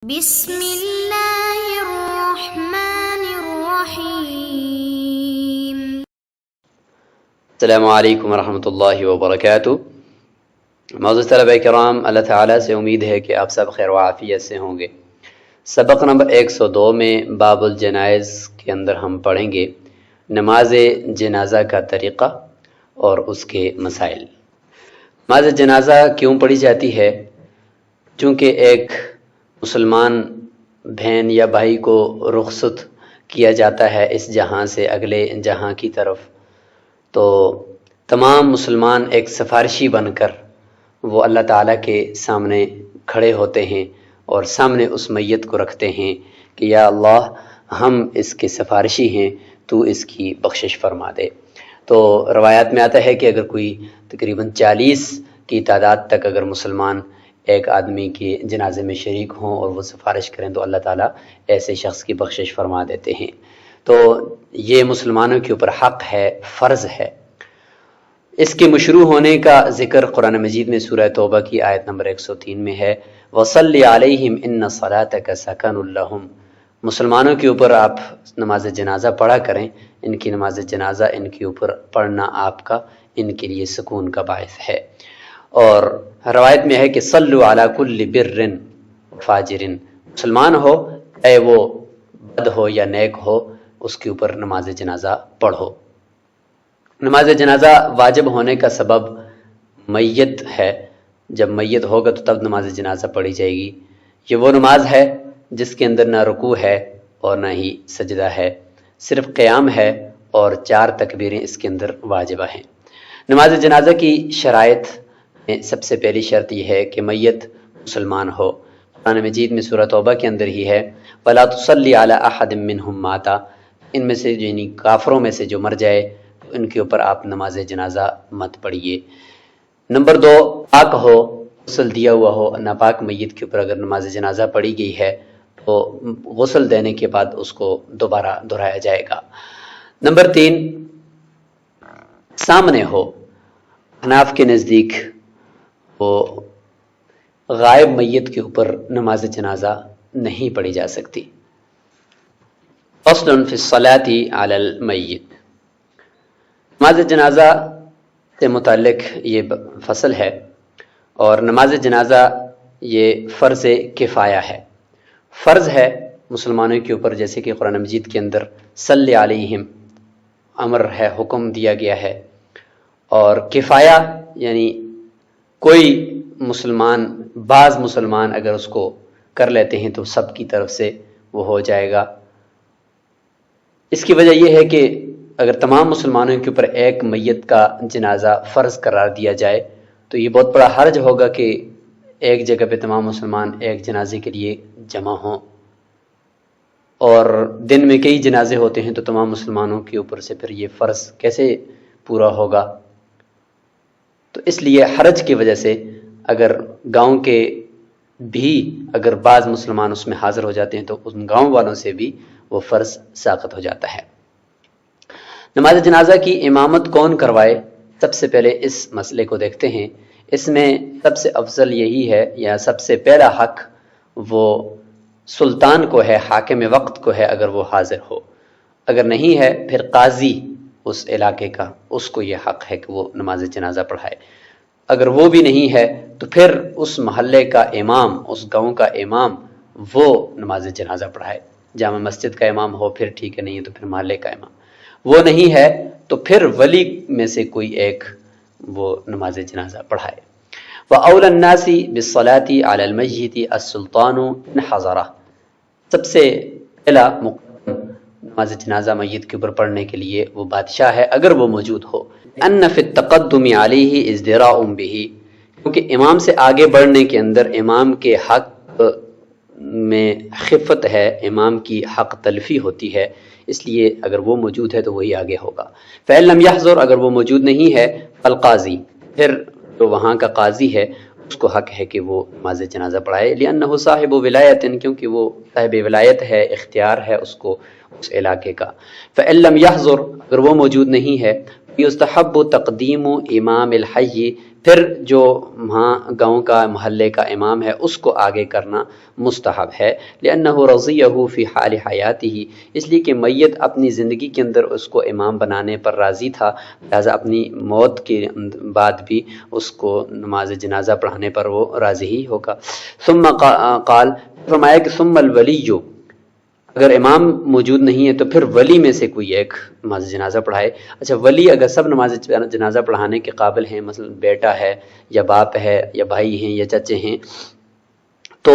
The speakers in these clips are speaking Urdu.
بسم اللہ الرحمن الرحیم۔ السلام علیکم ورحمۃ اللہ وبرکاتہ۔ معزز طلبہ کرام، اللہ تعالیٰ سے امید ہے کہ آپ سب خیر و عافیت سے ہوں گے۔ سبق نمبر 102 میں باب الجنائز کے اندر ہم پڑھیں گے نماز جنازہ کا طریقہ اور اس کے مسائل۔ نماز جنازہ کیوں پڑھی جاتی ہے؟ چونکہ ایک مسلمان بہن یا بھائی کو رخصت کیا جاتا ہے اس جہاں سے اگلے جہاں کی طرف، تو تمام مسلمان ایک سفارشی بن کر وہ اللہ تعالیٰ کے سامنے کھڑے ہوتے ہیں اور سامنے اس میت کو رکھتے ہیں کہ یا اللہ، ہم اس کے سفارشی ہیں، تو اس کی بخشش فرما دے۔ تو روایات میں آتا ہے کہ اگر کوئی تقریباً 40 کی تعداد تک اگر مسلمان ایک آدمی کے جنازے میں شریک ہوں اور وہ سفارش کریں تو اللہ تعالیٰ ایسے شخص کی بخشش فرما دیتے ہیں۔ تو یہ مسلمانوں کے اوپر حق ہے، فرض ہے۔ اس کے مشروع ہونے کا ذکر قرآن مجید میں سورہ توبہ کی آیت نمبر 103 میں ہے، وَصَلِّ عَلَيْهِمْ إِنَّ صَلَاتَكَ سَكَنٌ لَهُمْ۔ مسلمانوں کے اوپر آپ نماز جنازہ پڑھا کریں، ان کی نماز جنازہ ان کے اوپر پڑھنا آپ کا ان کے لیے سکون کا باعث ہے۔ اور روایت میں ہے کہ صلو علی کل بر فاجر، مسلمان ہو اے وہ بد ہو یا نیک ہو، اس کے اوپر نماز جنازہ پڑھو۔ نماز جنازہ واجب ہونے کا سبب میت ہے، جب میت ہوگا تو تب نماز جنازہ پڑھی جائے گی۔ یہ وہ نماز ہے جس کے اندر نہ رکوع ہے اور نہ ہی سجدہ ہے، صرف قیام ہے اور 4 تکبیریں اس کے اندر واجبہ ہیں۔ نماز جنازہ کی شرائط میں سب سے پہلی شرط یہ ہے کہ میت مسلمان ہو۔ قرآن مجید میں سورہ توبہ کے اندر ہی ہے، وَلَا تُصَلِّ عَلَىٰ أَحَدٍ مِّنْهُمْ مَاتَ، ان میں سے یعنی کافروں میں سے جو مر جائے تو ان کے اوپر آپ نماز جنازہ مت پڑھیے۔ نمبر 2، پاک ہو، غسل دیا ہوا ہو۔ ناپاک میت کے اوپر اگر نماز جنازہ پڑھی گئی ہے تو غسل دینے کے بعد اس کو دوبارہ دہرایا جائے گا۔ نمبر 3، سامنے ہو۔ حناف کے نزدیک وہ غائب میت کے اوپر نماز جنازہ نہیں پڑھی جا سکتی۔ فصل فی الصلاۃ علی المیت، نماز جنازہ سے متعلق یہ فصل ہے، اور نماز جنازہ یہ فرض کفایہ ہے۔ فرض ہے مسلمانوں کے اوپر، جیسے کہ قرآن مجید کے اندر صلی علیہم امر ہے، حکم دیا گیا ہے، اور کفایہ یعنی کوئی مسلمان، بعض مسلمان اگر اس کو کر لیتے ہیں تو سب کی طرف سے وہ ہو جائے گا۔ اس کی وجہ یہ ہے کہ اگر تمام مسلمانوں کے اوپر ایک میت کا جنازہ فرض قرار دیا جائے تو یہ بہت بڑا حرج ہوگا کہ ایک جگہ پہ تمام مسلمان ایک جنازے کے لیے جمع ہوں، اور دن میں کئی جنازے ہوتے ہیں تو تمام مسلمانوں کے اوپر سے پھر یہ فرض کیسے پورا ہوگا؟ تو اس لیے حرج کی وجہ سے اگر گاؤں کے بھی اگر بعض مسلمان اس میں حاضر ہو جاتے ہیں تو ان گاؤں والوں سے بھی وہ فرض ساقط ہو جاتا ہے۔ نماز جنازہ کی امامت کون کروائے؟ سب سے پہلے اس مسئلے کو دیکھتے ہیں۔ اس میں سب سے افضل یہی ہے، یا سب سے پہلا حق وہ سلطان کو ہے، حاکم وقت کو ہے اگر وہ حاضر ہو۔ اگر نہیں ہے پھر قاضی اس علاقے کا، اس کو یہ حق ہے کہ وہ نماز جنازہ پڑھائے۔ اگر وہ بھی نہیں ہے تو پھر اس محلے کا امام، اس گاؤں کا امام وہ نماز جنازہ پڑھائے۔ جامع مسجد کا امام ہو پھر ٹھیک ہے، نہیں ہے تو پھر محلے کا امام۔ وہ نہیں ہے تو پھر ولی میں سے کوئی ایک وہ نماز جنازہ پڑھائے۔ وَأَوْلَى النَّاسِ بِالصَّلَاةِ عَلَى الْمَيِّتِ السُّلْطَانُ إِنْ حَضَرَ، سب سے پہلا مقدم نماز جنازہ میت کے اوپر پڑھنے کے لیے وہ بادشاہ ہے اگر وہ موجود ہو۔ أَنَّ فِي التَّقَدُّمِ عَلَيْهِ ازْدِرَاءٌ بِهِ، کیونکہ امام سے آگے بڑھنے کے اندر امام کے حق میں خفت ہے، امام کی حق تلفی ہوتی ہے، اس لیے اگر وہ موجود ہے تو وہی آگے ہوگا۔ فَإِن لَمْ يَحْضُرْ، اگر وہ موجود نہیں ہے، فالقاضی، پھر جو وہاں کا قاضی ہے اس کو حق ہے کہ وہ نماز جنازہ پڑھائے، لِأَنَّهُ صاحب ولایت، کیونکہ وہ صاحب ولایت ہے، اختیار ہے اس کو اس علاقے کا۔ فَإِن لَمْ يَحْضُرْ، اگر وہ موجود نہیں ہے، يُسْتَحَبُّ تَقْدِيمُ إِمَامِ الْحَيِّ پھر جو وہاں گاؤں کا محلے کا امام ہے اس کو آگے کرنا مستحب ہے، لأنہ رضیہ فی حال حیاتہ، اس لیے کہ میت اپنی زندگی کے اندر اس کو امام بنانے پر راضی تھا، لہذا اپنی موت کے بعد بھی اس کو نماز جنازہ پڑھانے پر وہ راضی ہی ہوگا۔ ثم قال، فرمایا کہ ثم الولی، اگر امام موجود نہیں ہے تو پھر ولی میں سے کوئی ایک نماز جنازہ پڑھائے۔ اچھا، ولی اگر سب نماز جنازہ پڑھانے کے قابل ہیں، مثلا بیٹا ہے یا باپ ہے یا بھائی ہیں یا چچے ہیں، تو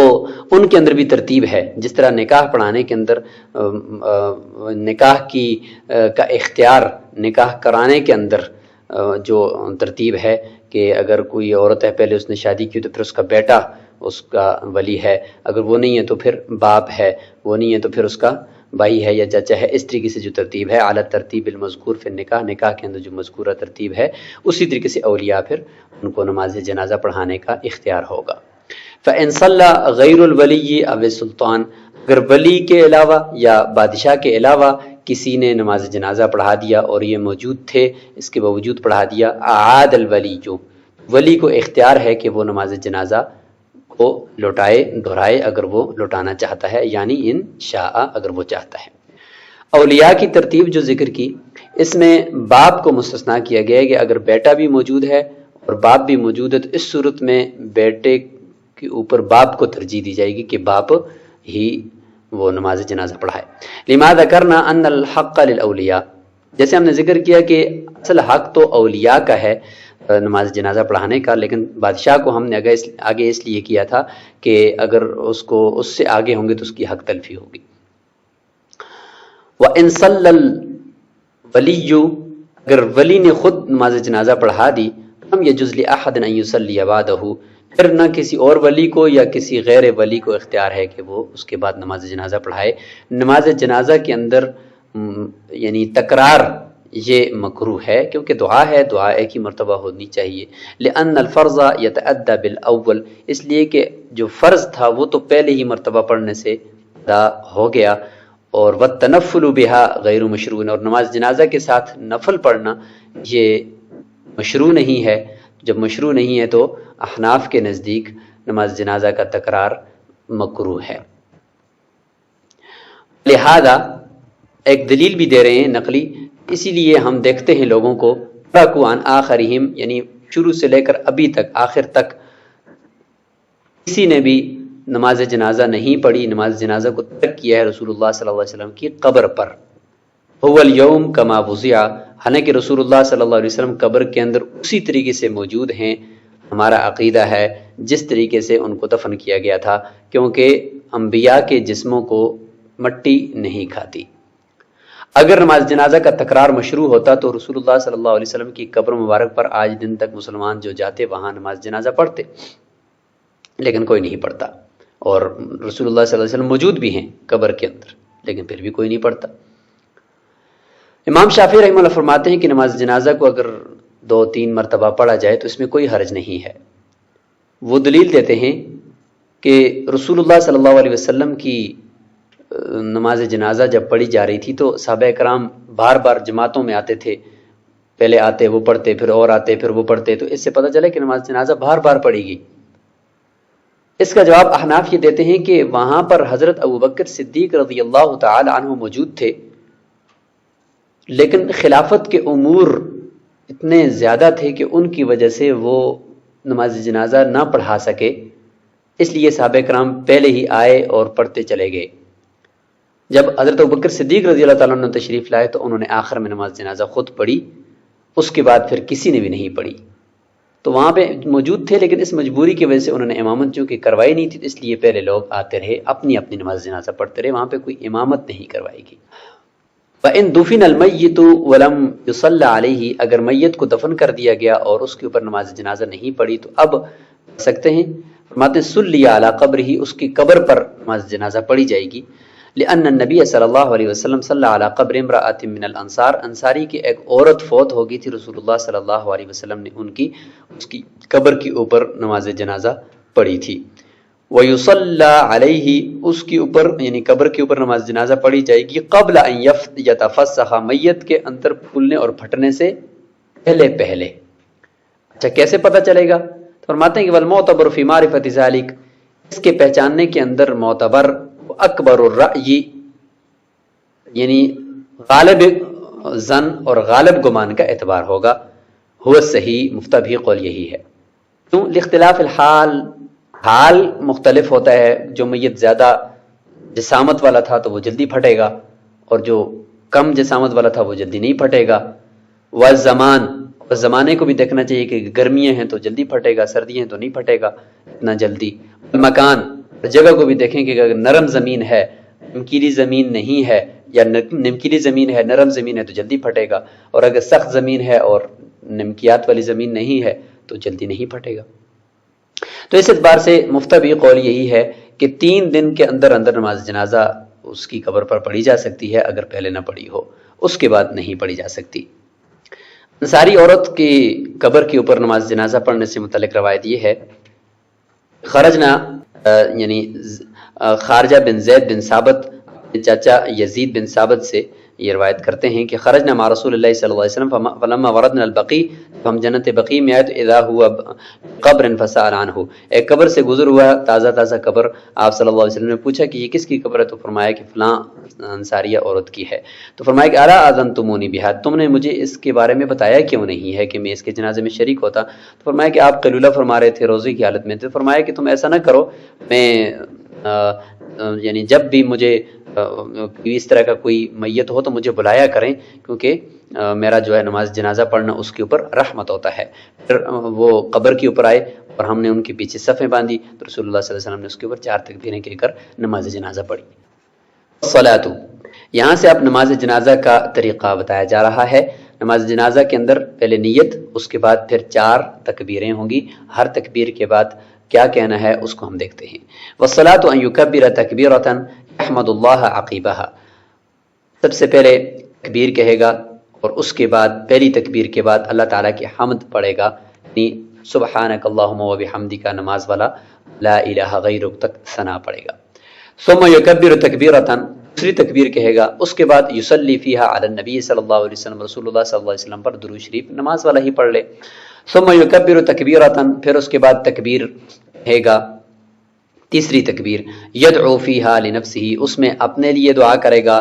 ان کے اندر بھی ترتیب ہے، جس طرح نکاح پڑھانے کے اندر نکاح کا اختیار نکاح کرانے کے اندر جو ترتیب ہے کہ اگر کوئی عورت ہے پہلے اس نے شادی کی تو پھر اس کا بیٹا اس کا ولی ہے، اگر وہ نہیں ہے تو پھر باپ ہے، وہ نہیں ہے تو پھر اس کا بھائی ہے یا چچا ہے، اس طریقے سے جو ترتیب ہے اعلیٰ ترتیب المذکور فی النکاح، نکاح کے اندر جو مذکورہ ترتیب ہے اسی طریقے سے اولیاء پھر ان کو نماز جنازہ پڑھانے کا اختیار ہوگا۔ فَإِن صَلَّى غَيْرُ الْوَلِيِّ أَوِ السُّلْطَانِ، اگر ولی کے علاوہ یا بادشاہ کے علاوہ کسی نے نماز جنازہ پڑھا دیا اور یہ موجود تھے اس کے باوجود پڑھا دیا، اعاد الولی، جو ولی کو اختیار ہے کہ وہ نماز جنازہ کو لوٹائے دہرائے اگر وہ لوٹانا چاہتا ہے، یعنی ان شاء، اگر وہ چاہتا ہے۔ اولیاء کی ترتیب جو ذکر کی، اس میں باپ کو مستثنا کیا گیا ہے کہ اگر بیٹا بھی موجود ہے اور باپ بھی موجود ہے تو اس صورت میں بیٹے کے اوپر باپ کو ترجیح دی جائے گی کہ باپ ہی وہ نماز جنازہ پڑھائے۔ لما ذکرنا ان الحق للاولیاء، جیسے ہم نے ذکر کیا کہ اصل حق تو اولیاء کا ہے نماز جنازہ پڑھانے کا، لیکن بادشاہ کو ہم نے آگے اس لیے کیا تھا کہ اگر اس سے آگے ہوں گے تو اس کی حق تلفی ہوگی۔ وَإِن صَلَّى الْوَلِيُّ، اگر ولی نے خود نماز جنازہ پڑھا دی، لم يجوز لأحد ان يصلي بعده، پھر نہ کسی اور ولی کو یا کسی غیر ولی کو اختیار ہے کہ وہ اس کے بعد نماز جنازہ پڑھائے۔ نماز جنازہ کے اندر یعنی تکرار یہ مکروہ ہے، کیونکہ دعا ہے، دعا ایک ہی مرتبہ ہونی چاہیے۔ لأن الفرض يتأدى بالأول، اس لیے کہ جو فرض تھا وہ تو پہلے ہی مرتبہ پڑھنے سے ادا ہو گیا، اور والتنفل بها غیر مشروع، اور نماز جنازہ کے ساتھ نفل پڑھنا یہ مشروع نہیں ہے۔ جب مشروع نہیں ہے تو احناف کے نزدیک نماز جنازہ کا تکرار مکروہ ہے۔ لہذا ایک دلیل بھی دے رہے ہیں نقلی، اسی لیے ہم دیکھتے ہیں لوگوں کو عن آخرہم، یعنی شروع سے لے کر ابھی تک آخر تک کسی نے بھی نماز جنازہ نہیں پڑھی، نماز جنازہ کو ترک کیا ہے رسول اللہ صلی اللہ علیہ وسلم کی قبر پر۔ هو اليوم کما وضع، حالانکہ رسول اللہ صلی اللہ علیہ وسلم قبر کے اندر اسی طریقے سے موجود ہیں، ہمارا عقیدہ ہے جس طریقے سے ان کو دفن کیا گیا تھا، کیونکہ انبیاء کے جسموں کو مٹی نہیں کھاتی۔ اگر نماز جنازہ کا تکرار مشروع ہوتا تو رسول اللہ صلی اللہ علیہ وسلم کی قبر مبارک پر آج دن تک مسلمان جو جاتے وہاں نماز جنازہ پڑھتے، لیکن کوئی نہیں پڑھتا، اور رسول اللہ صلی اللہ علیہ وسلم موجود بھی ہیں قبر کے اندر، لیکن پھر بھی کوئی نہیں پڑھتا۔ امام شافعی رحمہ اللہ فرماتے ہیں کہ نماز جنازہ کو اگر 2-3 مرتبہ پڑھا جائے تو اس میں کوئی حرج نہیں ہے۔ وہ دلیل دیتے ہیں کہ رسول اللہ صلی اللہ علیہ وسلم کی نماز جنازہ جب پڑھی جا رہی تھی تو صحابہ کرام بار بار جماعتوں میں آتے تھے، پہلے آتے وہ پڑھتے، پھر اور آتے پھر وہ پڑھتے، تو اس سے پتہ چلے کہ نماز جنازہ بار بار پڑھی گئی۔ اس کا جواب احناف یہ دیتے ہیں کہ وہاں پر حضرت ابوبکر صدیق رضی اللہ تعالی عنہ موجود تھے، لیکن خلافت کے امور اتنے زیادہ تھے کہ ان کی وجہ سے وہ نماز جنازہ نہ پڑھا سکے، اس لیے صحابہ کرام پہلے ہی آئے اور پڑھتے چلے گئے۔ جب حضرت ابوبکر صدیق رضی اللہ تعالیٰ عنہ تشریف لائے تو انہوں نے آخر میں نماز جنازہ خود پڑھی، اس کے بعد پھر کسی نے بھی نہیں پڑھی۔ تو وہاں پہ موجود تھے، لیکن اس مجبوری کی وجہ سے انہوں نے امامت چونکہ کروائی نہیں تھی، اس لیے پہلے لوگ آتے رہے، اپنی اپنی نماز جنازہ پڑھتے رہے، وہاں پہ کوئی امامت نہیں کروائی گئی۔ وَإِن دُفِنَ الْمَيِّتُ وَلَمْ يُصَلَّ عَلَيْهِ، اگر میت کو دفن کر دیا گیا اور اس کے اوپر نماز جنازہ نہیں پڑھی تو اب پڑھ سکتے ہیں۔ فرماتے ہیں صُلِّ عَلَى قَبْرِهِ، اس کی قبر پر نماز جنازہ پڑھی جائے گی۔ لأن النبی صلی اللہ علیہ وسلم صلی علی قبر امرأۃ من الانصار، انصاری کی ایک عورت فوت ہو گئی تھی، رسول اللہ صلی اللہ علیہ وسلم نے اس کی قبر کے اوپر نماز جنازہ پڑھی تھی۔ وَيُصَلَّى عَلَيْهِ، اس کے اوپر یعنی قبر کے اوپر نماز جنازہ پڑھی جائے گی قبل ان یتفسخ، میت کے اندر پھولنے اور پھٹنے سے پہلے پہلے۔ اچھا کیسے پتہ چلے گا؟ تو فرماتے ہیں کہ والمعتبر فی معرفت ذالک، اس کے پہچاننے کے اندر معتبر اکبر الرأی یعنی غالب ظن اور غالب گمان کا اعتبار ہوگا، ہوا صحیح مفتبی قول یہی ہے۔ کیوں؟ لاختلاف الحال، حال مختلف ہوتا ہے، جو میت زیادہ جسامت والا تھا تو وہ جلدی پھٹے گا، اور جو کم جسامت والا تھا وہ جلدی نہیں پھٹے گا۔ والزمان، زمانے کو بھی دیکھنا چاہیے کہ گرمیاں ہیں تو جلدی پھٹے گا، سردیاں ہیں تو نہیں پھٹے گا اتنا جلدی۔ مکان، جگہ کو بھی دیکھیں کہ اگر نرم زمین ہے، نمکیلی زمین نہیں ہے، یا نمکیلی زمین ہے نرم زمین ہے تو جلدی پھٹے گا، اور اگر سخت زمین ہے اور نمکیات والی زمین نہیں ہے تو جلدی نہیں پھٹے گا۔ تو اس اعتبار سے مفتبی قول یہی ہے کہ 3 دن کے اندر اندر نماز جنازہ اس کی قبر پر پڑھی جا سکتی ہے، اگر پہلے نہ پڑھی ہو، اس کے بعد نہیں پڑھی جا سکتی۔ انصاری عورت کی قبر کے اوپر نماز جنازہ پڑھنے سے متعلق روایت یہ ہے، خرجنا یعنی خارجہ بن زید بن ثابت چاچا یزید بن ثابت سے یہ روایت کرتے ہیں کہ خرجنا مع رسول اللہ صلی اللہ علیہ وسلم فلما وردنا البقیع، ہم جنت بقیع میں آئے تو اذا ہوا قبر فسأل عنہ، ایک قبر سے گزر ہوا تازہ تازہ قبر، آپ صلی اللہ علیہ وسلم نے پوچھا کہ یہ کس کی قبر ہے؟ تو فرمایا کہ فلاں انصاریہ عورت کی ہے۔ تو فرمایا کہ الا اذنتمونی بہا، تم نے مجھے اس کے بارے میں بتایا کیوں نہیں ہے کہ میں اس کے جنازے میں شریک ہوتا؟ تو فرمایا کہ آپ قیلولہ فرما رہے تھے، روزے کی حالت میں تھے۔ فرمایا کہ تم ایسا نہ کرو، میں یعنی جب بھی مجھے اس طرح کا کوئی میت ہو تو مجھے بلایا کریں، کیونکہ میرا جو ہے نماز جنازہ پڑھنا اس کے اوپر رحمت ہوتا ہے۔ پھر وہ قبر کے اوپر آئے اور ہم نے ان کے پیچھے صفیں باندھی تو رسول اللہ صلی اللہ علیہ وسلم نے اس کے اوپر 4 تکبیریں کہہ کر نماز جنازہ پڑھی۔ الصلاۃ، یہاں سے اب نماز جنازہ کا طریقہ بتایا جا رہا ہے۔ نماز جنازہ کے اندر پہلے نیت، اس کے بعد پھر 4 تکبیریں ہوں گی، ہر تکبیر کے بعد کیا کہنا ہے اس کو ہم دیکھتے ہیں۔ والصلاۃ ان یکبر تکبیرۃ احمد اللہ عقیبہا، سب سے پہلے تکبیر کہے گا اور اس کے بعد پہلی تکبیر کے بعد اللہ تعالیٰ کی حمد پڑھے گا، یعنی سبحانک اللہم و بحمدک نماز والا لا الہ غیرک تک ثنا پڑھے گا۔ ثم یکبر تکبیرۃ، دوسری تکبیر کہے گا، اس کے بعد یصلی فیہا علی النبی صلی اللہ علیہ وسلم، رسول اللہ صلی اللہ علیہ وسلم پر درود شریف نماز والا ہی پڑھ لے۔ ثم یکبر تکبیرۃ، پھر اس کے بعد تکبیر کہے گا، تیسری تکبیر، یدعو فیہا لنفسہ، اس میں اپنے لیے دعا کرے گا،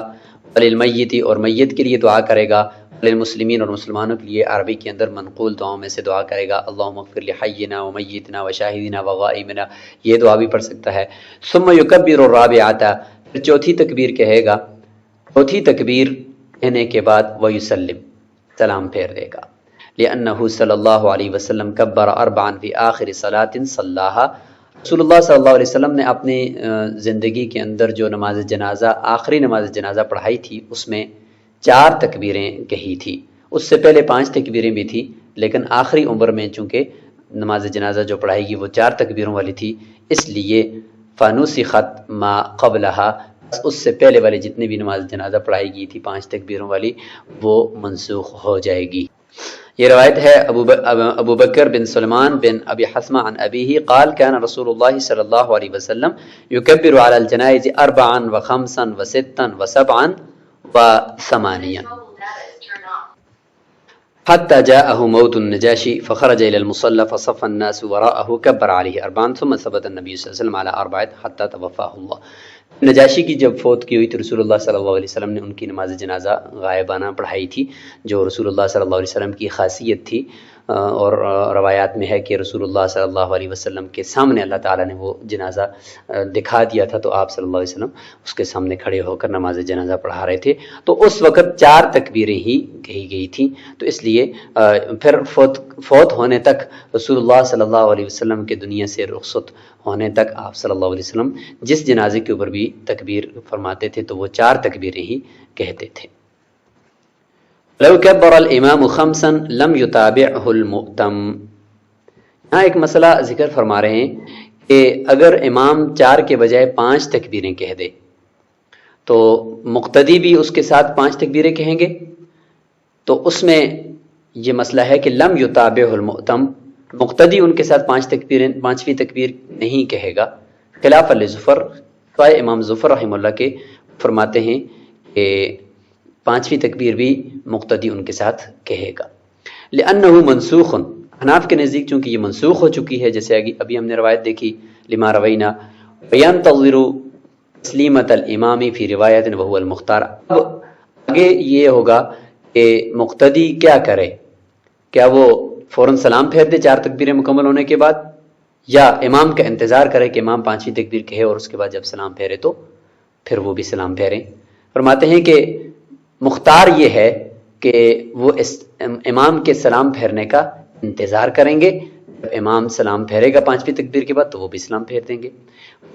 وللمیت، اور میت کے لیے دعا کرے گا، وللمسلمین، اور مسلمانوں کے لیے عربی کے اندر منقول دعاؤں میں سے دعا کرے گا، اللہم اغفر لحینا ومیتنا وشاہدنا وغائبنا، یہ دعا بھی پڑھ سکتا ہے۔ ثم یکبر الرابعۃ، پھر چوتھی تکبیر کہے گا، چوتھی تکبیر کہنے کے بعد ویسلم، سلام پھیر دے گا، لأنہ صلی اللہ علیہ وسلم کبر 4 فی آخر صلاۃ صلاھا، رسول اللہ صلی اللہ علیہ وسلم نے اپنی زندگی کے اندر جو نماز جنازہ آخری نماز جنازہ پڑھائی تھی اس میں 4 تکبیریں کہی تھی، اس سے پہلے 5 تکبیریں بھی تھی، لیکن آخری عمر میں چونکہ نماز جنازہ جو پڑھائی گی وہ 4 تکبیروں والی تھی، اس لیے فنسخت ما قبلہا، اس سے پہلے والی جتنی بھی نماز جنازہ پڑھائی گئی تھی 5 تکبیروں والی، وہ منسوخ ہو جائے گی۔ یہ روایت ہے ابو بکر بن سلمان بن ابی حسمہ عن ابیہ قال کان رسول اللہ صلی اللہ علیہ وسلم یکبر علی الجنائز 4 و5 و6 و7 و8 حتى جاءه موت النجاشي فخرج إلى المصلى فصف الناس وراءه كبر عليه 4 ثم ثبت النبي صلى الله عليه وسلم على 4 حتى توفاه الله۔ نجاشی کی جب فوت کی ہوئی تو رسول اللہ صلی اللہ علیہ وسلم نے ان کی نماز جنازہ غائبانہ پڑھائی تھی، جو رسول اللہ صلی اللہ علیہ وسلم کی خاصیت تھی، اور روایات میں ہے کہ رسول اللہ صلی اللہ علیہ وسلم کے سامنے اللہ تعالیٰ نے وہ جنازہ دکھا دیا تھا، تو آپ صلی اللہ علیہ وسلم اس کے سامنے کھڑے ہو کر نماز جنازہ پڑھا رہے تھے، تو اس وقت 4 تکبیریں ہی کہی گئی تھیں، تو اس لیے پھر فوت ہونے تک رسول اللہ صلی اللہ علیہ وسلم کے دنیا سے رخصت ہونے تک آپ صلی اللہ علیہ وسلم جس جنازے کے اوپر بھی تکبیر فرماتے تھے تو وہ 4 تکبیریں ہی کہتے تھے۔ لو کبر الامام 5 لم یتابعہ المؤتم، یہاں ایک مسئلہ ذکر فرما رہے ہیں کہ اگر امام 4 کے بجائے 5 تکبیریں کہہ دے تو مقتدی بھی اس کے ساتھ 5 تکبیریں کہیں گے، تو اس میں یہ مسئلہ ہے کہ لم یتابعہ المؤتم، مقتدی ان کے ساتھ 5ویں تکبیر نہیں کہے گا، خلاف لظفر، امام ظفر رحمہ اللہ کے فرماتے ہیں کہ 5ویں تکبیر بھی مقتدی ان کے ساتھ کہے گا، لأنہ منسوخ، حناف کے نزدیک چونکہ یہ منسوخ ہو چکی ہے، جیسے ابھی ہم نے روایت دیکھی لما روینا وینتظر تسلیمۃ الامام فی روایت وهو المختار. اب آگے یہ ہوگا کہ مقتدی کیا کرے، کیا وہ فوراً سلام پھیر دے 4 تکبیریں مکمل ہونے کے بعد، یا امام کا انتظار کرے کہ امام 5ویں تکبیر کہے اور اس کے بعد جب سلام پھیرے تو پھر وہ بھی سلام پھیریں. فرماتے ہیں کہ مختار یہ ہے کہ وہ امام کے سلام پھیرنے کا انتظار کریں گے، جب امام سلام پھیرے گا 5ویں تکبیر کے بعد تو وہ بھی سلام پھیر دیں گے.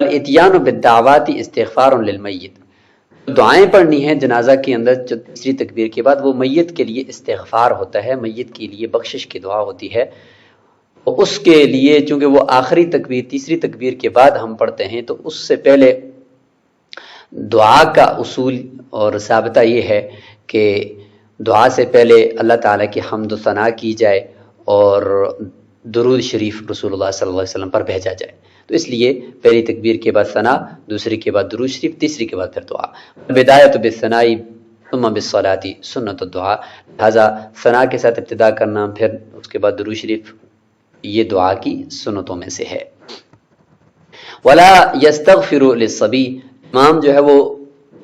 الاتیان بالدعوات استغفار للمیت، دعائیں پڑھنی ہیں جنازہ کے اندر 3 تکبیر کے بعد، وہ میت کے لیے استغفار ہوتا ہے، میت کے لیے بخشش کی دعا ہوتی ہے. اس کے لیے چونکہ وہ آخری تکبیر 3 تکبیر کے بعد ہم پڑھتے ہیں تو اس سے پہلے دعا کا اصول اور ضابطہ یہ ہے کہ دعا سے پہلے اللہ تعالیٰ کی حمد و ثنا کی جائے اور درود شریف رسول اللہ صلی اللہ علیہ وسلم پر بھیجا جائے. تو اس لیے پہلی تکبیر کے بعد ثنا، دوسری کے بعد درود شریف، تیسری کے بعد پھر دعا. بدایت بالثناء ثم بالصلاۃ سنت الدعاء، لہذا ثنا کے ساتھ ابتدا کرنا، پھر اس کے بعد درود شریف، یہ دعا کی سنتوں میں سے ہے. ولا یستغفر للصبی، امام جو ہے وہ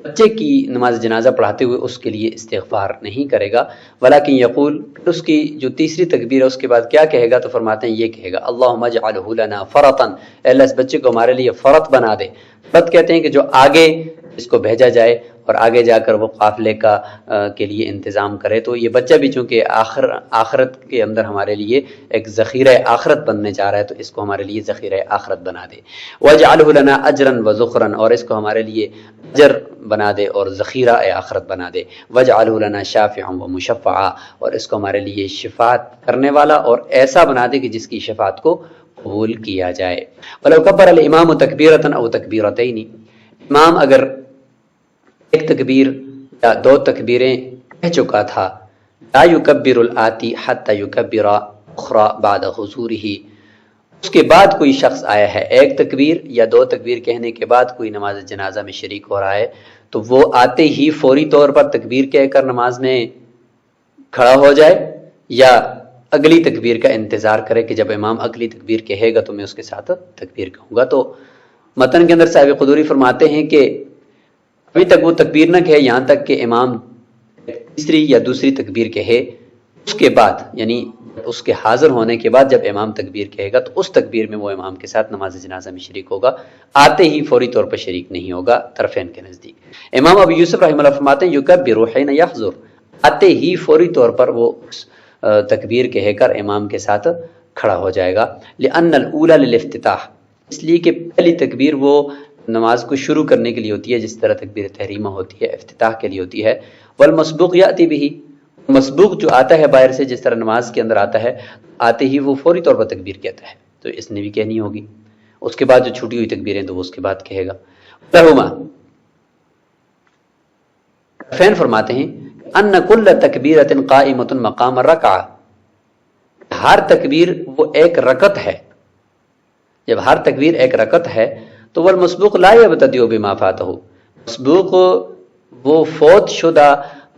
بچے کی نماز جنازہ پڑھاتے ہوئے اس کے لیے استغفار نہیں کرے گا، ولیکن یقول، اس کی جو 3 تکبیر ہے اس کے بعد کیا کہے گا، تو فرماتے ہیں یہ کہے گا اللہم اجعلہ لنا فرطا، اے اللہ اس بچے کو ہمارے لیے فرط بنا دے. فرط کہتے ہیں کہ جو آگے اس کو بھیجا جائے اور آگے جا کر وہ قافلے کا کے لیے انتظام کرے. تو یہ بچہ بھی چونکہ آخرت کے اندر ہمارے لیے ایک ذخیرہ آخرت بننے جا رہا ہے، تو اس کو ہمارے لیے ذخیرہ آخرت بنا دے. وَاجْعَلْهُ لَنَا أَجْرًا وَذُخْرًا، اور اس کو ہمارے لیے اجر بنا دے اور ذخیرہ آخرت بنا دے. وَاجْعَلْهُ لَنَا شَافِعًا وَمُشَفَّعًا، اور اس کو ہمارے لیے شفاعت کرنے والا اور ایسا بنا دے کہ جس کی شفاعت کو قبول کیا جائے. وَلَوْ كَبَّرَ الْإِمَامُ تَكْبِيرَةً أَوْ تَكْبِيرَتَيْنِ، امام اگر 1 تکبیر یا 2 تکبیریں کہہ چکا تھا، لا یکبر الآتی حتی یکبر اخرى بعد حضورہ، اس کے بعد کوئی شخص آیا ہے 1 تکبیر یا 2 تکبیر کہنے کے بعد کوئی نماز جنازہ میں شریک ہو رہا ہے، تو وہ آتے ہی فوری طور پر تکبیر کہہ کر نماز میں کھڑا ہو جائے، یا اگلی تکبیر کا انتظار کرے کہ جب امام اگلی تکبیر کہے گا تو میں اس کے ساتھ تکبیر کہوں گا. تو متن کے اندر صاحب قدوری فرماتے ہیں کہ ابھی تک وہ تکبیر نہ کہے یہاں تک کہ امام 3 یا 2 تکبیر کہے، اس کے بعد یعنی اس کے حاضر ہونے کے بعد جب امام تکبیر کہے گا تو اس تکبیر میں وہ امام کے ساتھ نماز جنازہ میں شریک ہوگا، آتے ہی فوری طور پر شریک نہیں ہوگا طرفین کے نزدیک. امام ابو یوسف رحمہ اللہ فرماتے ہیں یکبر حین یحضر، آتے ہی فوری طور پر وہ تکبیر کہے کر امام کے ساتھ کھڑا ہو جائے گا. لأن الاولی للافتتاح، اس لیے کہ پہلی تکبیر وہ نماز کو شروع کرنے کے لیے ہوتی ہے، جس طرح تکبیر تحریمہ ہوتی ہے افتتاح کے لیے ہوتی ہے. والمسبوق یاتی بہ، مسبوق جو آتا ہے باہر سے جس طرح نماز کے اندر آتا ہے، آتے ہی وہ فوری طور پر تکبیر کہتا ہے، تو اس نے بھی کہنی ہوگی. اس کے بعد جو چھوٹی ہوئی تکبیریں تو وہ اس کے بعد کہے گا. لہما فین فرماتے ہیں ان کل تکبیرۃ قائمۃ مقام الرکعہ، ہر تکبیر وہ ایک رکعت ہے. جب ہر تکبیر ایک رکعت ہے تو والمسبوق لا یبتدئ بما فاتہ، مسبوق وہ فوت شدہ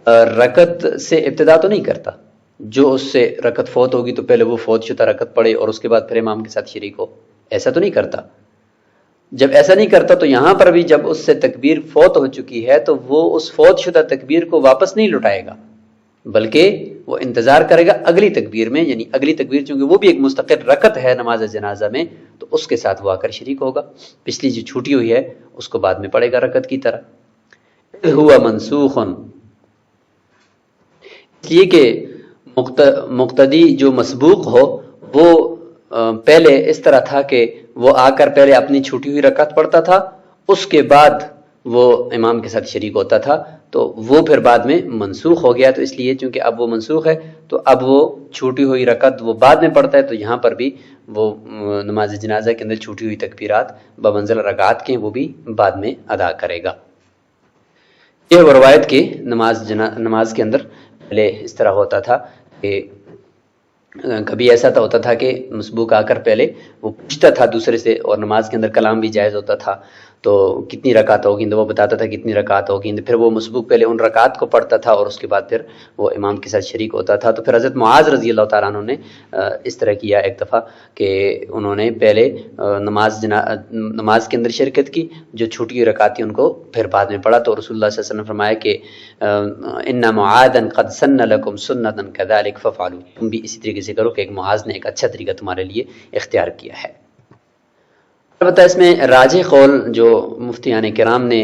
رکعت سے ابتدا تو نہیں کرتا، جو اس سے رکعت فوت ہوگی تو پہلے وہ فوت شدہ رکعت پڑھے اور اس کے بعد پھر امام کے ساتھ شریک ہو، ایسا تو نہیں کرتا. جب ایسا نہیں کرتا تو یہاں پر بھی جب اس سے تکبیر فوت ہو چکی ہے تو وہ اس فوت شدہ تکبیر کو واپس نہیں لٹائے گا، بلکہ وہ انتظار کرے گا اگلی تکبیر میں، یعنی اگلی تکبیر چونکہ وہ بھی ایک مستقل رکعت ہے نماز جنازہ میں، تو اس کے ساتھ وہ آ کر شریک ہوگا. پچھلی جو چھوٹی ہوئی ہے اس کو بعد میں پڑھے گا رکعت کی طرح. ہوا منسوخ، اس لیے کہ مقتدی جو مسبوق ہو وہ پہلے اس طرح تھا کہ وہ آ کر پہلے اپنی چھوٹی ہوئی رکعت پڑھتا تھا، اس کے بعد وہ امام کے ساتھ شریک ہوتا تھا، تو وہ پھر بعد میں منسوخ ہو گیا. تو اس لیے چونکہ اب وہ منسوخ ہے تو اب وہ چھوٹی ہوئی رکعت وہ بعد میں پڑھتا ہے، تو یہاں پر بھی وہ نماز جنازہ کے اندر چھوٹی ہوئی تکبیرات بمنزل رکعات کے وہ بھی بعد میں ادا کرے گا. یہ وہ روایت کی نماز کے اندر پہلے اس طرح ہوتا تھا کہ کبھی ایسا ہوتا تھا کہ مسبوق آ کر پہلے وہ پوچھتا تھا دوسرے سے، اور نماز کے اندر کلام بھی جائز ہوتا تھا. تو کتنی رکعت ہوگی، وہ بتاتا تھا کتنی رکعت ہوگی، پھر وہ مسبوق پہلے ان رکعت کو پڑھتا تھا اور اس کے بعد پھر وہ امام کے ساتھ شریک ہوتا تھا۔ تو پھر حضرت معاذ رضی اللہ تعالیٰ عنہ نے اس طرح کیا ایک دفعہ کہ انہوں نے پہلے نماز کے اندر شرکت کی، جو چھوٹی ہوئی رکعت تھی ان کو پھر بعد میں پڑھا۔ تو رسول اللہ صلی اللہ علیہ وسلم نے فرمایا کہ ان معاذا قد سن لکم سنتا کذلک فافعلوا، تم بھی اسی طریقے سے کرو کہ ایک معاذ نے ایک اچھا طریقہ تمہارے لیے اختیار کیا ہے۔ البتہ اس میں راجح قول جو مفتیان کرام نے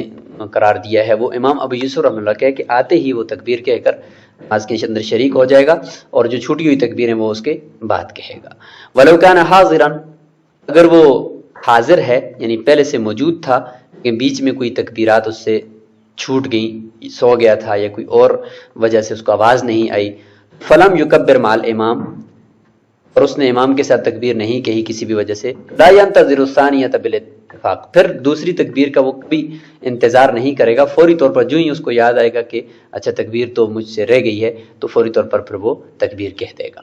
قرار دیا ہے وہ امام ابو یوسف رحمۃ اللہ کا ہے کہ آتے ہی وہ تکبیر کہہ کر نماز کے اندر شریک ہو جائے گا، اور جو چھوٹی ہوئی تکبیر ہے وہ اس کے بعد کہے گا۔ ولو کان حاضرا، اگر وہ حاضر ہے یعنی پہلے سے موجود تھا لیکن بیچ میں کوئی تکبیرات اس سے چھوٹ گئیں، سو گیا تھا یا کوئی اور وجہ سے اس کو آواز نہیں آئی، فلم یکبر مع الامام، اور اس نے امام کے ساتھ تکبیر نہیں کہی کسی بھی وجہ سے، لا ينتظر الثانیۃ بالاتفاق، پھر دوسری تکبیر کا وہ کبھی انتظار نہیں کرے گا، فوری طور پر جو ہی اس کو یاد آئے گا کہ اچھا تکبیر تو مجھ سے رہ گئی ہے تو فوری طور پر پھر وہ تکبیر کہہ دے گا۔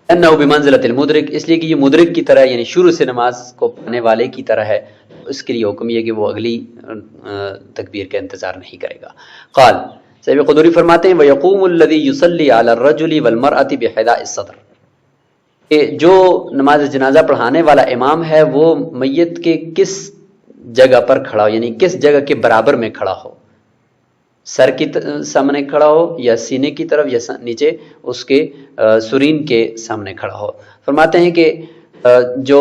انه بمنزلۃ المدرک، اس لیے کہ یہ مدرک کی طرح یعنی شروع سے نماز کو پڑھنے والے کی طرح ہے، اس کے لیے حکم یہ کہ وہ اگلی تکبیر کا انتظار نہیں کرے گا۔ قال صاحب قدوری فرماتے ہیں وَيَقُومُ الَّذِي يُصَلِّي عَلَى الرَّجُلِ وَالْمَرْأَةِ بِحِذَاءِ الصَّدْرِ، کہ جو نماز جنازہ پڑھانے والا امام ہے وہ میت کے کس جگہ پر کھڑا ہو، یعنی کس جگہ کے برابر میں کھڑا ہو، سر کی سامنے کھڑا ہو یا سینے کی طرف یا نیچے اس کے سرین کے سامنے کھڑا ہو۔ فرماتے ہیں کہ جو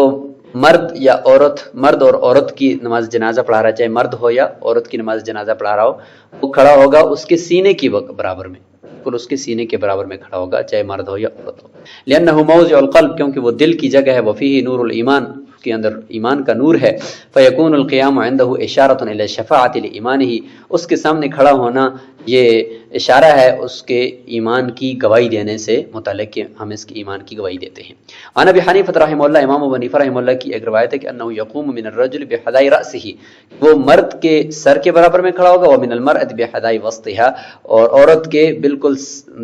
مرد یا عورت، مرد اور عورت کی نماز جنازہ پڑھا رہا ہے، چاہے مرد ہو یا عورت کی نماز جنازہ پڑھا رہا ہو، وہ کھڑا ہوگا اس کے سینے کی برابر میں، بالکل اس کے سینے کے برابر میں کھڑا ہوگا چاہے مرد ہو یا عورت ہو۔ لأنه موضع القلب، کیونکہ وہ دل کی جگہ ہے، وفیہ نور الایمان، اس کے اندر ایمان کا نور ہے، فیکون القیام عنده اشارۃ الی الشفاعۃ لایمانہ، اس کے سامنے کھڑا ہونا یہ اشارہ ہے اس کے ایمان کی گواہی دینے سے متعلق کہ ہم اس کی ایمان کی گواہی دیتے ہیں۔ عن ابی حنیفہ رحمہ اللہ، امام ابو حنیفہ رحمہ اللہ کی ایک روایت ہے کہ انه یقوم من الرجل بحذاء رأسہ، وہ مرد کے سر کے برابر میں کھڑا ہوگا، ومن المرأة بحذاء وسطها، اور عورت کے بالکل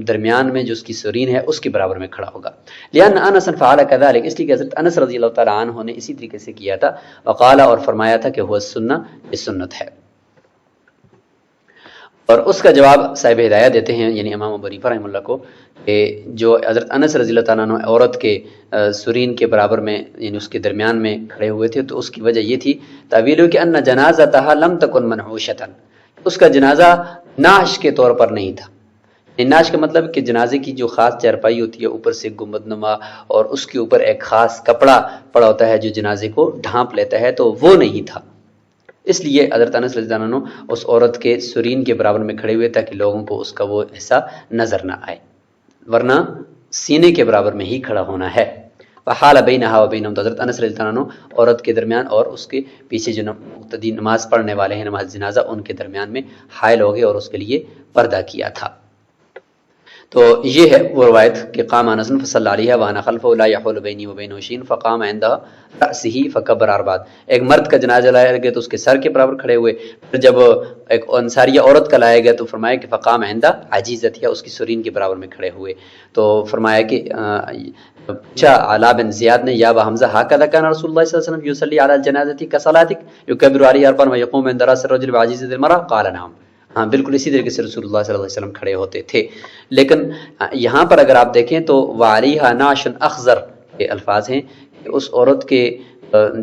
درمیان میں جو اس کی سرین ہے اس کے برابر میں کھڑا ہوگا۔ لأن انس فعل كذلك، اس لیے کہ حضرت انس رضی اللہ تعالی عنہ نے اسی طریقے سے کیا تھا، وقال، اور فرمایا تھا کہ هو السنہ، یہ سنت ہے۔ اور اس کا جواب صاحب ہدایہ دیتے ہیں یعنی امام ابو حنیفہ رحمہ اللہ کو کہ جو حضرت انس رضی اللہ تعالیٰ عنہ عورت کے سرین کے برابر میں یعنی اس کے درمیان میں کھڑے ہوئے تھے، تو اس کی وجہ یہ تھی تعویل کہ ان جنازتها لم تکن منحوشۃ، اس کا جنازہ نعش کے طور پر نہیں تھا۔ نعش کا مطلب کہ جنازے کی جو خاص چارپائی ہوتی ہے اوپر سے گنبد نما اور اس کے اوپر ایک خاص کپڑا پڑا ہوتا ہے جو جنازے کو ڈھانپ لیتا ہے، تو وہ نہیں تھا۔ اس لیے حضرت انس رضی اللہ عنہ اس عورت کے سرین کے برابر میں کھڑے ہوئے تاکہ لوگوں کو اس کا وہ حصہ نظر نہ آئے، ورنہ سینے کے برابر میں ہی کھڑا ہونا ہے۔ فحال بینہا و بینہم، تو حضرت انس رضی اللہ عنہ عورت کے درمیان اور اس کے پیچھے جو مقتدی نماز پڑھنے والے ہیں نماز جنازہ، ان کے درمیان میں حائل ہو گئے اور اس کے لیے پردہ کیا تھا۔ تو یہ ہے وہ روایت کہ قام انس فصلی علیہ وانا خلفہ لا یحول بینی و بینہ شیء فقام عندہ رأسہ فکبر اربعا، ایک مرد کا جنازہ لایا گیا تو اس کے سر کے برابر کھڑے ہوئے، پھر جب ایک انصاریہ عورت کا لایا گیا تو فرمایا کہ فقام عندہ عجیزتها، اس کی سرین کے برابر میں کھڑے ہوئے، تو فرمایا کہ پوچھا علا بن زیاد نے یا ابا حمزہ هكذا كان رسول الله صلی اللہ علیہ وسلم يصلي على الجنازة كصلاتك يكبر عليه اربعا ويقوم عند راس الرجل بعجيزة المرأة، قال نعم، ہاں بالکل اسی طریقے سے رسول اللہ صلی اللہ علیہ وسلم کھڑے ہوتے تھے۔ لیکن یہاں پر اگر آپ دیکھیں تو وعلیہا نعش اخضر کے الفاظ ہیں کہ اس عورت کے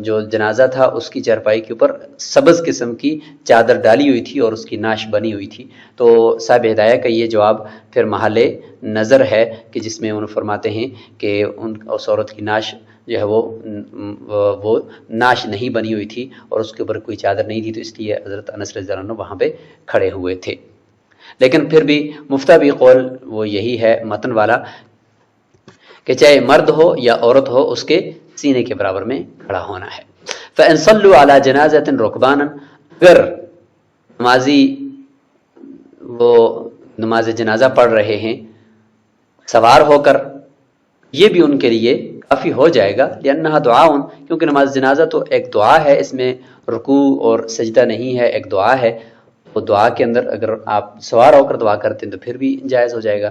جو جنازہ تھا اس کی چارپائی کے اوپر سبز قسم کی چادر ڈالی ہوئی تھی اور اس کی نعش بنی ہوئی تھی۔ تو صاحب ہدایہ کا یہ جواب پھر محل نظر ہے کہ جس میں انہوں فرماتے ہیں کہ اس عورت کی نعش جو ہے وہ نعش نہیں بنی ہوئی تھی اور اس کے اوپر کوئی چادر نہیں تھی، تو اس لیے حضرت انس رضی اللہ عنہ وہاں پہ کھڑے ہوئے تھے۔ لیکن پھر بھی مفتابی قول وہ یہی ہے متن والا کہ چاہے مرد ہو یا عورت ہو اس کے سینے کے برابر میں کھڑا ہونا ہے۔ فَإِن صَلُّوا عَلَى جَنَازَةٍ رُكْبَانًا، اگر نمازی وہ نماز جنازہ پڑھ رہے ہیں سوار ہو کر، یہ بھی ان کے لیے کافی ہو جائے گا، لأنها دعاء، کیونکہ نماز جنازہ تو ایک دعا ہے، اس میں رکوع اور سجدہ نہیں ہے، ایک دعا ہے، وہ دعا کے اندر اگر آپ سوار ہو کر دعا کرتے ہیں تو پھر بھی جائز ہو جائے گا۔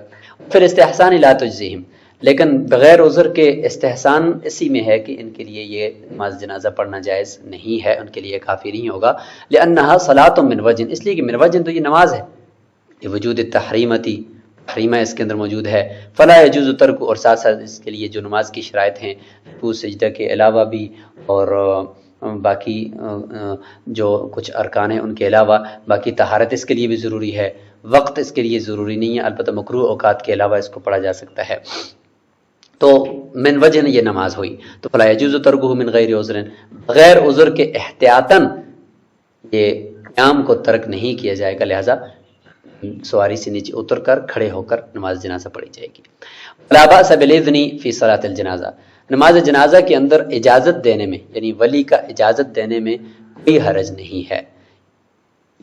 پھر استحسان لا تجزیہم، لیکن بغیر عذر کے استحسان اسی میں ہے کہ ان کے لیے یہ نماز جنازہ پڑھنا جائز نہیں ہے، ان کے لیے کافی نہیں ہوگا، لأنها صلاۃ من وجہ، اس لیے کہ من وجہ تو یہ نماز ہے، یہ وجود تحریمتی تحریمہ اس کے اندر موجود ہے، فلا یجوز ترک، اور ساتھ ساتھ اس کے لیے جو نماز کی شرائط ہیں رکوع سجدہ کے علاوہ بھی اور باقی جو کچھ ارکان ہیں ان کے علاوہ باقی طہارت اس کے لیے بھی ضروری ہے، وقت اس کے لیے ضروری نہیں ہے، البتہ مکروہ اوقات کے علاوہ اس کو پڑھا جا سکتا ہے، تو من وجہ یہ نماز ہوئی، تو فلا یجوز ترکہ من غیر عذر، بغیر عذر کے احتیاطاً یہ قیام کو ترک نہیں کیا جائے گا، لہذا سواری سے نیچے اتر کر کھڑے ہو کر نماز جنازہ پڑھی جائے گی۔ ولا باس بالاذن فی صلاۃ الجنازہ، نماز جنازہ کے اندر اجازت دینے میں، یعنی ولی کا اجازت دینے میں کوئی حرج نہیں ہے۔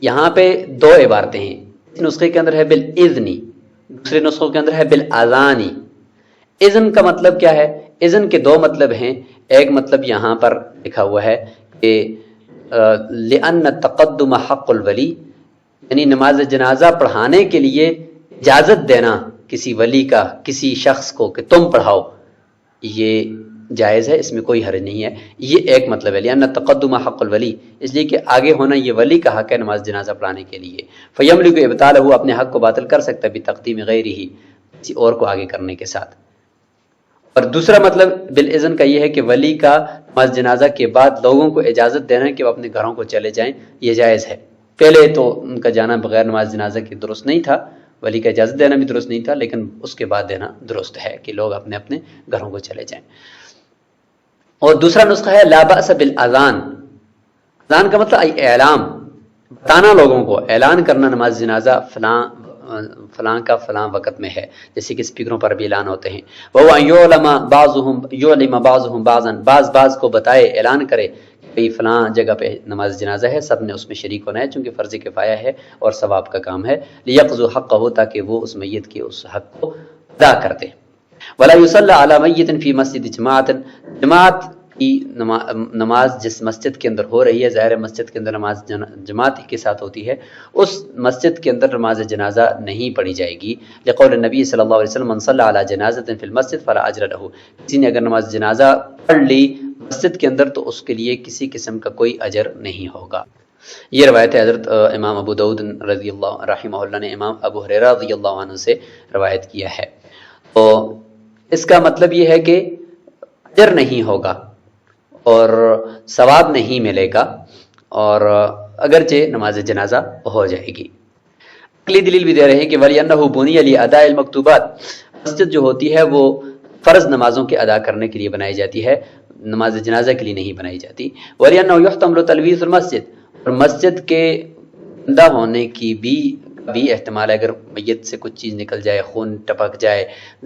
یہاں پہ دو عبارتیں ہیں، اس نسخے کے اندر ہے بالاذن، دوسرے نسخوں کے اندر ہے بالاذان۔ اذن کا مطلب کیا ہے؟ اذن کے دو مطلب ہیں، ایک مطلب یہاں پر لکھا ہوا ہے کہ لأن تقدم حق الولی، یعنی نماز جنازہ پڑھانے کے لیے اجازت دینا کسی ولی کا کسی شخص کو کہ تم پڑھاؤ، یہ جائز ہے، اس میں کوئی حرج نہیں ہے، یہ ایک مطلب ہے، لأن تقدم حق الولی، اس لیے کہ آگے ہونا یہ ولی کا حق ہے نماز جنازہ پڑھانے کے لیے، فیملک ابطالہ، وہ اپنے حق کو باطل کر سکتا ہے بتقدیم غیرہ، کسی اور کو آگے کرنے کے ساتھ۔ اور دوسرا مطلب بالاذن کا یہ ہے کہ ولی کا نماز جنازہ کے بعد لوگوں کو اجازت دینا کہ وہ اپنے گھروں کو چلے جائیں، یہ جائز ہے۔ پہلے تو ان کا جانا بغیر نماز جنازہ کے درست نہیں تھا، ولی کا اجازت دینا بھی درست نہیں تھا، لیکن اس کے بعد دینا درست ہے کہ لوگ اپنے اپنے گھروں کو چلے جائیں۔ اور دوسرا نسخہ ہے لا بأس بالاذان، اذان کا مطلب اعلام، بتانا لوگوں کو، اعلان کرنا نماز جنازہ فلاں کا فلاں وقت میں ہے، جیسے کہ اسپیکروں پر بھی اعلان ہوتے ہیں، وہ یعلم بعضهم بعضا، بعض کو بتائے، اعلان کرے کہ فلاں جگہ پہ نماز جنازہ ہے، سب نے اس میں شریک ہونا ہے، چونکہ فرض کفایہ ہے اور ثواب کا کام ہے، لیقضوا حقہ، تاکہ وہ اس میت کے اس حق کو ادا کر دے۔ ولا یصلی علی میت فی مسجد جماعت کی نماز جس مسجد کے اندر ہو رہی ہے، ظاہر مسجد کے اندر نماز جماعت کے ساتھ ہوتی ہے، اس مسجد کے اندر نماز جنازہ نہیں پڑھی جائے گی، لقول النبی صلی اللہ علیہ وسلم من صلی علی جنازۃ فی المسجد فلا اجر لہ، کسی نے اگر نماز جنازہ پڑھ لی مسجد کے اندر تو اس کے لیے کسی قسم کا کوئی اجر نہیں ہوگا۔ یہ روایت ہے حضرت امام ابو داؤد رضی اللہ رحمہ اللہ نے امام ابو ہریرہ رضی اللہ عنہ سے روایت کیا ہے۔ تو اس کا مطلب یہ ہے کہ اجر نہیں ہوگا اور ثواب نہیں ملے گا، اور اگرچہ نماز جنازہ ہو جائے گی۔ اگلی دلیل بھی دے رہے ہیں کہ وَلِأَنَّهُ بُنِيَ لِأَدَاءِ الْمَكْتُوبَاتِ، مسجد جو ہوتی ہے وہ فرض نمازوں کے ادا کرنے کے لیے بنائی جاتی ہے، نماز جنازہ کے لیے نہیں بنائی جاتی۔ وَلِأَنَّهُ يُحْتَمْلُ تَلْوِيثُ الْمَسْجِدِ، اور مسجد کے گندہ ہونے کی بھی احتمال ہے، اگر میت سے کچھ چیز نکل جائے، خون ٹپک جائے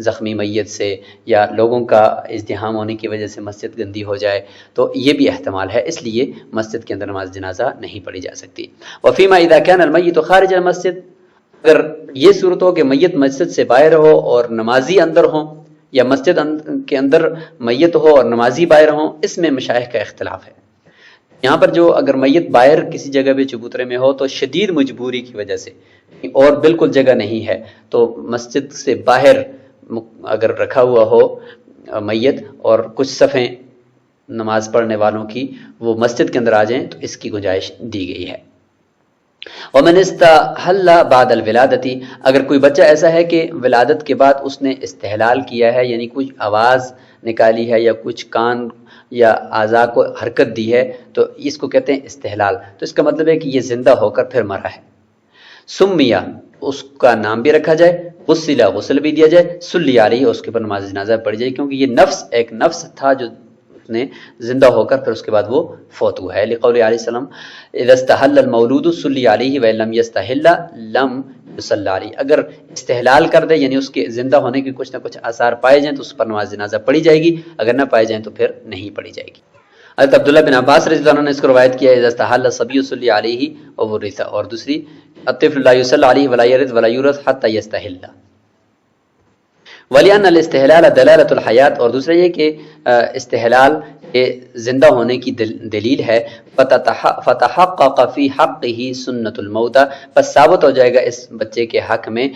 زخمی میت سے، یا لوگوں کا ازدحام ہونے کی وجہ سے مسجد گندی ہو جائے، تو یہ بھی احتمال ہے، اس لیے مسجد کے اندر نماز جنازہ نہیں پڑھی جا سکتی۔ وفیما اذا كان المیت خارج المسجد، اگر یہ صورت ہو کہ میت مسجد سے باہر ہو اور نمازی اندر ہوں، یا مسجد کے اندر میت ہو اور نمازی باہر ہوں، اس میں مشائخ کا اختلاف ہے۔ یہاں پر جو اگر میت باہر کسی جگہ پہ چبوترے میں ہو تو شدید مجبوری کی وجہ سے اور بالکل جگہ نہیں ہے، تو مسجد سے باہر اگر رکھا ہوا ہو میت اور کچھ صفیں نماز پڑھنے والوں کی وہ مسجد کے اندر آ جائیں تو اس کی گنجائش دی گئی ہے۔ ومن استحل بعد الولادتی، اگر کوئی بچہ ایسا ہے کہ ولادت کے بعد اس نے استحلال کیا ہے، یعنی کچھ آواز نکالی ہے یا کچھ کان یا اعضاء کو حرکت دی ہے، تو اس کو کہتے ہیں استحلال، تو اس کا مطلب ہے کہ یہ زندہ ہو کر پھر مرا ہے۔ سمیہ، اس کا نام بھی رکھا جائے، غسلہ، غسل بھی دیا جائے، صلی علیہ، اس کے پر نماز جنازہ پڑھی جائے، کیونکہ یہ نفس ایک نفس تھا جو نے زندہ ہو کر پھر اس کے بعد وہ فوت ہوا ہے، لقول علیہ السلام اذا استحل المولود صلی علیہ وان لم یستحل لم یصلی علیہ، اگر استحلال کر دے یعنی اس کے زندہ ہونے کے کچھ نہ کچھ آثار پائے جائیں تو اس پر نماز جنازہ پڑھی جائے گی، اگر نہ پائے جائیں تو پھر نہیں پڑھی جائے گی۔ حضرت عبداللہ بن عباس رضی اللہ عنہ نے اس کو روایت کیا اذا استحل الصبی صلی علیہ وورث، اور دوسری الطفل لا یصلی علیہ ولا یرث ولا یورث حتی یستحل۔ وَلِأَنَّ الْإِسْتِحْلَالَ دَلَالَةُ الْحَيَاةِ، اور دوسرا یہ کہ استحلال یہ زندہ ہونے کی دلیل ہے، فَتَحَقَّقَ فِي حَقِّهِ سُنَّةُ الْمَوْتَى، بس ثابت ہو جائے گا اس بچے کے حق میں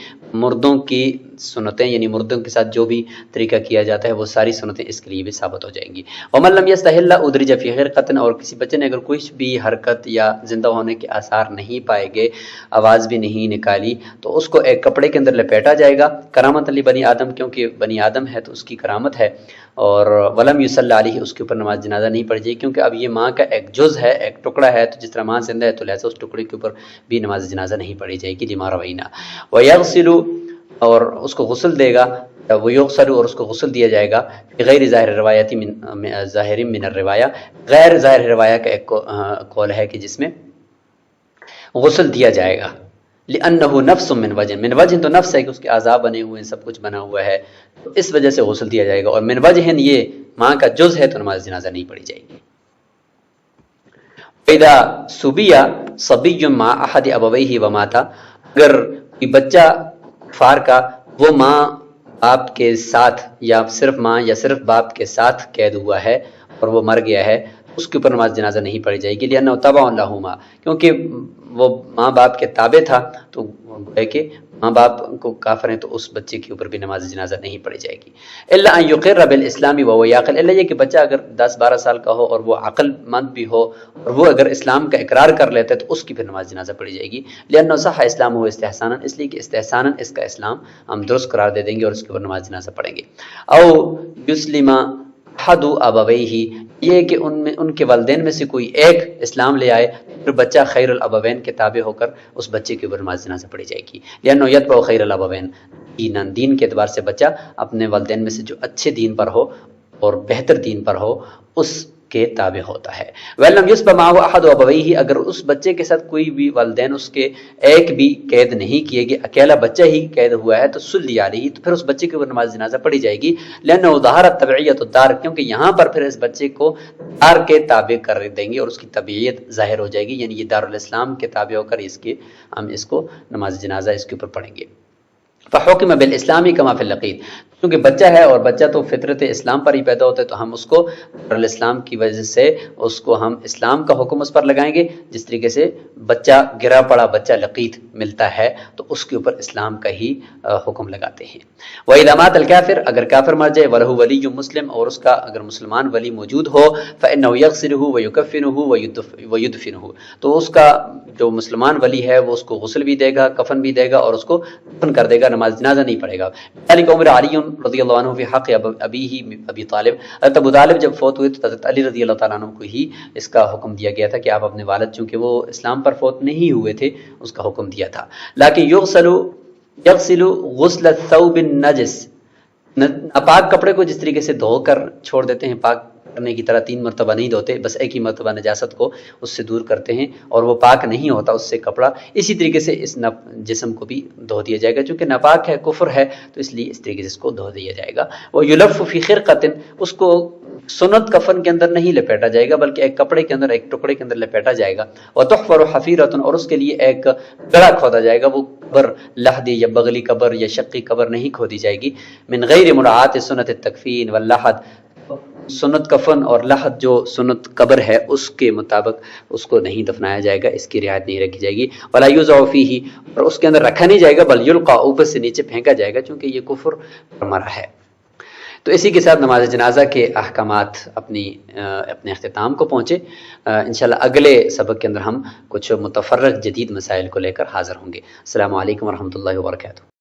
مردوں کی سنتیں یعنی مردوں کے ساتھ جو بھی طریقہ کیا جاتا ہے وہ ساری سنتیں اس کے لیے بھی ثابت ہو جائیں گی۔ ومن لم یستحل ادرج فی خرقۃ، اور کسی بچے نے اگر کچھ بھی حرکت یا زندہ ہونے کے آثار نہیں پائے گئے، آواز بھی نہیں نکالی، تو اس کو ایک کپڑے کے اندر لپیٹا جائے گا، کرامت لبنی آدم، کیونکہ بنی آدم ہے تو اس کی کرامت ہے، اور ولم یصلی علیہ، اس کے اوپر نماز جنازہ نہیں پڑھی جائے کیونکہ اب یہ ماں کا ایک جز ہے، ایک ٹکڑا ہے، تو جس طرح ماں زندہ ہے تو لہٰذا اس ٹکڑے کے اوپر بھی نماز جنازہ نہیں پڑھی جائے گی، لما روینا۔ ویغسل، اور اس کو غسل دے گا، ویغسل، اور اس کو غسل دیا جائے گا، غیر ظاہر روایتی ظاہر من الروایہ، غیر ظاہر روایہ کا ایک قول ہے کہ جس میں غسل دیا جائے گا، لأنه نفس من وجہ، من وجہ تو نفس ہے کہ اس کے اعضاء بنے ہوئے ہیں، سب کچھ بنا ہوا ہے، تو اس وجہ سے غسل دیا جائے گا، اور من وجہ یہ ماں کا جز ہے تو نماز جنازہ نہیں پڑھی جائے گی۔ اذا سبیا صبی مع احد ابویہ ومات، اگر کوئی بچہ کفار کا وہ ماں باپ کے ساتھ یا صرف ماں یا صرف باپ کے ساتھ قید ہوا ہے اور وہ مر گیا ہے، اس کے اوپر نماز جنازہ نہیں پڑھی جائے گی، لأنہ تبع لہما، کیونکہ وہ ماں باپ کے تابع تھا، تو ہے کہ ماں باپ کو کافر ہیں تو اس بچے کے اوپر بھی نماز جنازہ نہیں پڑھی جائے گی۔ الا ان یقر بالاسلام وهو یعقل، الا یہ کہ بچہ اگر 10-12 سال کا ہو اور وہ عقل مند بھی ہو اور وہ اگر اسلام کا اقرار کر لیتا ہے تو اس کی پھر نماز جنازہ پڑھی جائے گی، لأنه صح اسلامه استحسانا، اس لیے کہ استحسانا اس کا اسلام ہم درست قرار دے دیں گے اور اس کے اوپر نماز جنازہ پڑھیں گے۔ او یسلم احد ابویہ، یہ کہ ان کے والدین میں سے کوئی ایک اسلام لے آئے، پھر بچہ خیر الابوین کے تابع ہو کر اس بچے کے اوپر نماز جنازہ پڑھی جائے گی، لأنه یتبع خیر الابوین، دین کے اعتبار سے بچہ اپنے والدین میں سے جو اچھے دین پر ہو اور بہتر دین پر ہو اس کے تابع ہوتا ہے۔ وَلَمْ يُسْبَ مَعَهُ أَحَدُ أَبَوَيْهِ، اگر اس بچے کے ساتھ کوئی بھی والدین اس کے ایک بھی قید نہیں کیے گئے، اکیلا بچہ ہی قید ہوا ہے، تو صلی علیہ، تو پھر اس بچے کے اوپر نماز جنازہ پڑھی جائے گی، لأنه ظہرت طبعیت الدار، کیونکہ یہاں پر پھر اس بچے کو دار کے تابع کر دیں گے اور اس کی طبعیت ظاہر ہو جائے گی، یعنی یہ دارالاسلام کے تابع ہو کر ہم اس کو نماز جنازہ اس کے اوپر پڑھیں گے۔ فحکم بالاسلامی کما فی اللقیط، کیونکہ بچہ ہے اور بچہ تو فطرت اسلام پر ہی پیدا ہوتا ہے، تو ہم اس کو الاسلام کی وجہ سے اس کو ہم اسلام کا حکم اس پر لگائیں گے، جس طریقے سے بچہ گرا پڑا بچہ لقیط ملتا ہے تو اس کے اوپر اسلام کا ہی حکم لگاتے ہیں۔ وَإِذَا مَاتَ الْكَافِرُ، اگر کافر مر جائے، وَلَهُ وَلِيٌّ مسلم، اور اس کا اگر مسلمان ولی موجود ہو، فَإِنَّهُ يَغْسِلُهُ وَيُكَفِّنُهُ وَيُدْفِنُهُ، تو اس کا جو مسلمان ولی ہے وہ اس کو غسل بھی دے گا، کفن بھی دے گا اور اس کو دفن کر دے گا، نماز جنازہ نہیں پڑھے گا۔ ذلك عمر علی رضی اللہ عنہ فی حق ابیہ ابی طالب، حضرت ابو طالب جب فوت ہوئے تو حضرت علی رضی اللہ تعالیٰ عنہ کو ہی اس کا حکم دیا گیا تھا کہ آپ اپنے والد، چونکہ وہ اسلام پر فوت نہیں ہوئے تھے، اس کا حکم دیا تھا۔ لیکن یغسل غسل الثوب النجس، ناپاک کپڑے کو جس طریقے سے دھو کر چھوڑ دیتے ہیں، پاک کرنے کی طرح 3 مرتبہ نہیں دھوتے، بس ایک ہی مرتبہ نجاست کو اس سے دور کرتے ہیں اور وہ پاک نہیں ہوتا اس سے کپڑا، اسی طریقے سے اس جسم کو بھی دھو دیا جائے گا، چونکہ ناپاک ہے، کفر ہے، تو اس لیے اس طریقے سے اس کو دھو دیا جائے گا۔ وہ یلف فی خرقۃ، اس کو سنت کفن کے اندر نہیں لپیٹا جائے گا بلکہ ایک کپڑے کے اندر، ایک ٹکڑے کے اندر لپیٹا جائے گا۔ وتحفر حفیرۃ، اور اس کے لیے ایک گڑھا کھودا جائے گا، وہ قبر لحد یا بغلی قبر یا شقی قبر نہیں کھودی جائے گی۔ من غیر مراعات سنت التکفین واللحد، سنت کفن اور لحد جو سنت قبر ہے اس کے مطابق اس کو نہیں دفنایا جائے گا، اس کی رعایت نہیں رکھی جائے گی۔ ولا یوضع فیہ، اور اس کے اندر رکھا نہیں جائے گا، بل یلقى، اوپر سے نیچے پھینکا جائے گا، چونکہ یہ کفر پر مرا ہے۔ تو اسی کے ساتھ نماز جنازہ کے احکامات اپنے اختتام کو پہنچے۔ انشاءاللہ اگلے سبق کے اندر ہم کچھ متفرق جدید مسائل کو لے کر حاضر ہوں گے۔ السلام علیکم ورحمۃ اللہ وبرکاتہ۔